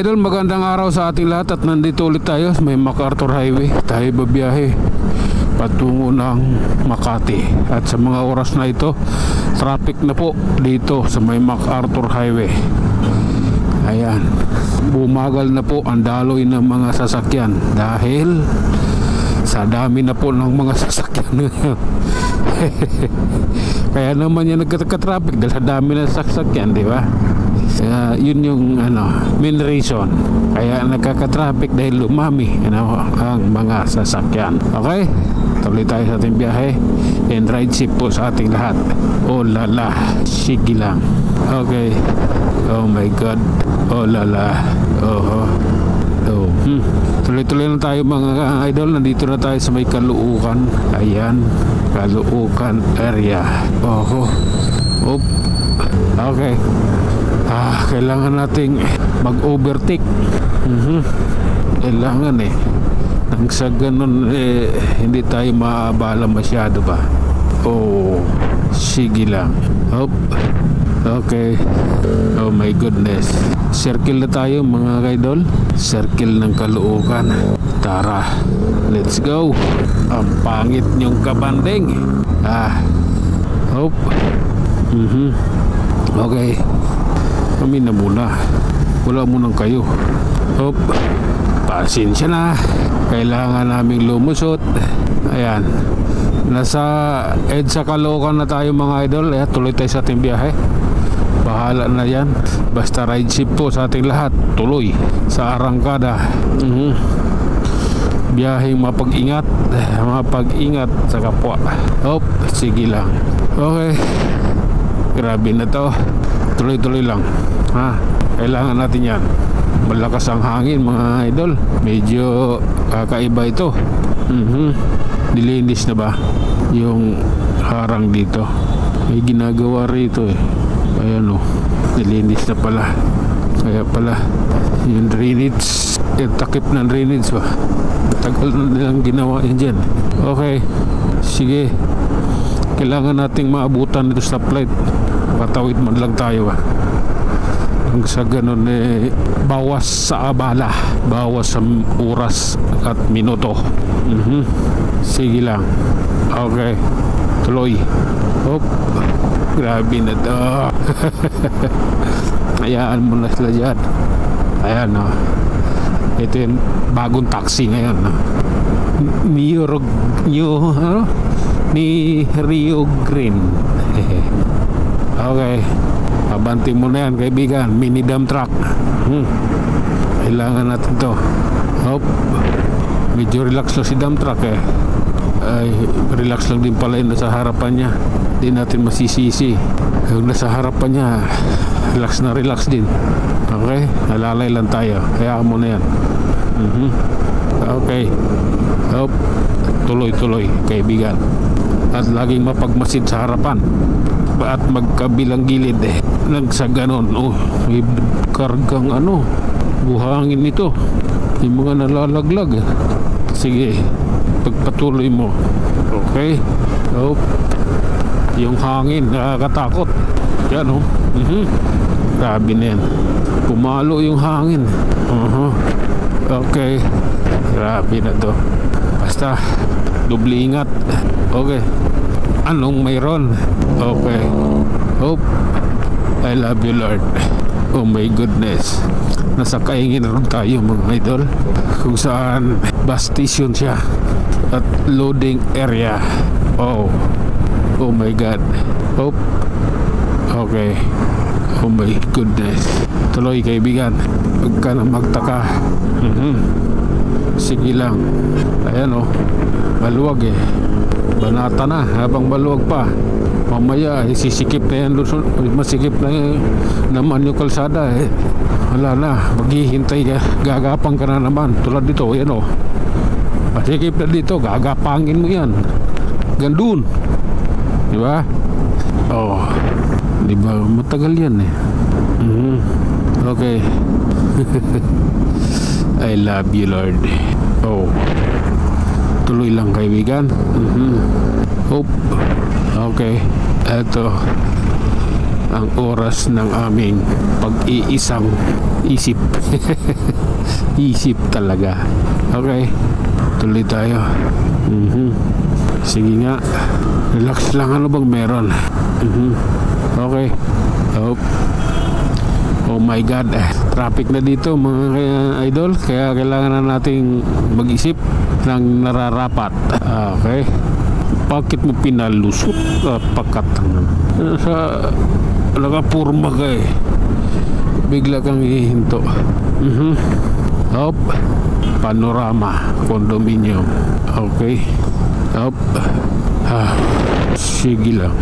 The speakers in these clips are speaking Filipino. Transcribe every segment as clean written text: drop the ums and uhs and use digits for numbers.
idol, magandang araw sa ating lahat at nandito ulit tayo sa may MacArthur Highway. Tayo babiyahe patungo ng Makati. At sa mga oras na ito, traffic na po dito sa may MacArthur Highway. Ayan, bumagal na po ang daloy ng mga sasakyan dahil sa dami na po ng mga sasakyan. Kaya naman yan nagka-traffic dahil sa dami ng sasakyan, di ba? Yun yung main reason kaya nagkaka-traffic dahil lumami ang mga sasakyan. Okay, tuloy tayo sa ating biyahe and ride safe po sa ating lahat. Oh lala, sige lang. Okay, oh my god, oh lala, oh. Tuloy-tuloy na tayo mga idol. Nandito na tayo sa may Caloocan. Ayan, Caloocan area. Oh. Okay. Kailangan nating mag-overtake. Kailangan nang sa ganun hindi tayo maabala masyado ba. Oh, sige lang. Okay. Oh my goodness. Circle na tayo mga idol. Circle ng Caloocan. Tara, let's go. Ang pangit niyong kabanding. Okay, kami na muna. Wala munang kayo. Pasensya na. Kailangan naming lumusot. Ayan, nasa EDSA Caloocan na tayo mga idol. Tuloy tayo sa ating biyahe. Bahala na yan. Basta ride safe po sa ating lahat. Tuloy sa arangkada. Biyaheng mapag-ingat. Mapag-ingat sa kapwa. Sige lang. Okay, grabe na to. Tuloy-tuloy lang. Kailangan natin yan. Malakas ang hangin mga idol. Medyo kakaiba ito. Nilinis na ba yung harang dito? May ginagawa rito Ayan nilinis na pala. Kaya pala yung drainage, yung takip ng drainage ba, matagal na nilang ginawa yan dyan. Okay, sige. Kailangan nating maabutan dito sa stoplight. Makatawid man lang tayo Hanggang sa ganun bawas sa abala, bawas sa oras at minuto. Sige lang. Okay, tuloy. Grabe na to. Hayaan mo na sila dyan. Ayan ito yung bagong taxi ngayon ni Rio Green. Okay, abanti mo na yan kaibigan. Mini dump truck. Kailangan natin to. Medyo relax lang si dump truck ay relax lang din pala yung nasa harapan niya. Di natin masisisi yung nasa harapan niya. Relax din. Okay, nalalay lang tayo. Hayaan mo na yan. Okay. Tuloy kaibigan. At laging mapagmasid sa harapan at magkabilang gilid nang sa ganon. May kargang buhangin ito. Yung mga nalalaglag. Sige, pagpatuloy mo. Okay. Yung hangin nakakatakot. Yan grabe na yan. Pumalo yung hangin. Okay, grabe na to. Basta doble ingat. Okay, anong mayroon? Okay. I love you Lord. Oh my goodness. Nasa Kaingin rin tayo mga idol, kung saan bus station siya at loading area. Oh my god. Okay. Oh my goodness. Tuloy kaibigan, huwag ka na magtaka. Sige lang. Ayan maluwag banata na habang maluwag pa. Mamaya sisikip na yan, masikip na naman yung kalsada wala na, maghihintay ka, gagapang ka na naman. Tulad dito, masikip na dito, gagapangin mo yan gandun, di ba? Di ba matagal yan Okay. I love you Lord. Tuloy lang kaibigan. Okay, eto ang oras ng aming pag-iisang Isip. Isip talaga. Okay, tuloy tayo. Sige nga, relax lang. Ano bang meron? Okay. Oh my God, traffic na dito mga idol, kaya kailangan na nating mag-isip ng nararapat. Okay, bakit mo pinalusot? Pakat sa nakapurma ka eh, bigla kang hihinto. Panorama condominium. Okay. Sige lang.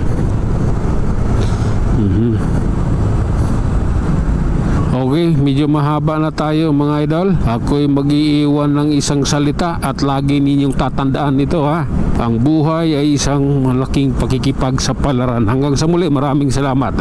Okay, medyo mahaba na tayo mga idol. Ako'y mag-iiwan ng isang salita at lagi ninyong tatandaan ito ha. Ang buhay ay isang malaking pakikipagsapalaran. Hanggang sa muli, maraming salamat.